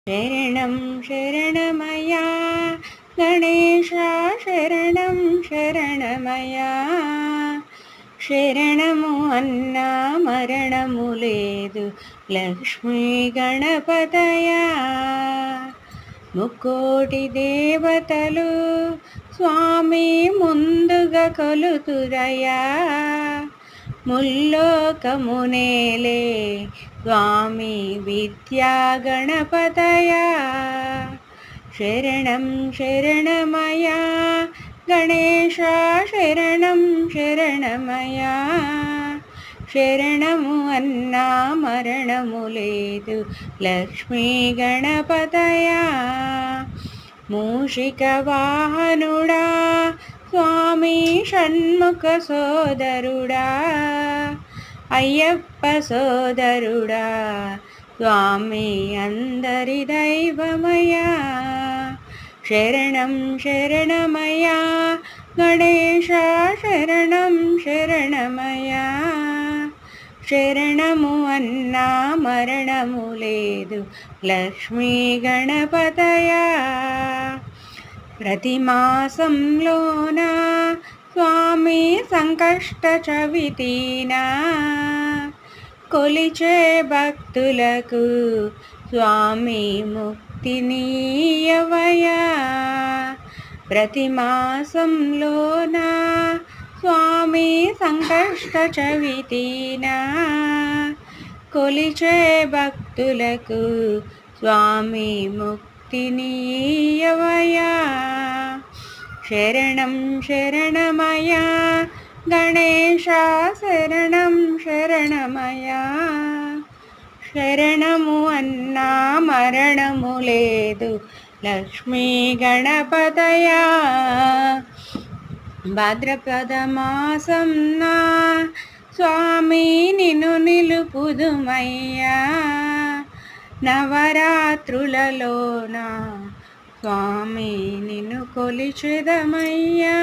శరణం శరణమయ్యా గణేశ శరణం శరణమయ్యా శరణము అన్నా మరణము లేదు లక్ష్మీ గణపతయా ముక్కోటి దేవతలు స్వామి ముందుగా కొలుతురయ్యా ముల్లోకమునేలే స్వామి విద్యా గణపతయా శరణం శరణమయ్యా గణేశ శరణం శరణమయ్యా శరణము అన్నా మరణము లేదు లక్ష్మీ గణపతయా మూషిక వాహనుడా స్వామి షణ్ముఖ సోదరుడా అయ్యప్ప సోదరుడా స్వామి అందరి దైవమయ్యా శరణం శరణమయ్యా గణేశ శరణం శరణమయ్యా శరణము అన్నా మరణము లేదు లక్ష్మీ గణపతయా ప్రతి మాసంలోన స్వామి సంకష్ట చవితినా కొలిచే భక్తులకు స్వామి ముక్తినీయవయ్యా ప్రతి మాసంలోన స్వామి సంకష్ట చవితినా కొలిచే భక్తులకు స్వామి ముక్తినీయవయ్యా శరణం శరణమయ్యా గణేశ శరణం శరణమయ్యా శరణము అన్నా మరణము లేదు లక్ష్మీ గణపతయా భాద్రపద మాసం నా స్వామి నిన్ను నిలుపుదుమయ్యా నవరాత్రులలోన స్వామి నిన్ను కొలిచెదమయ్యా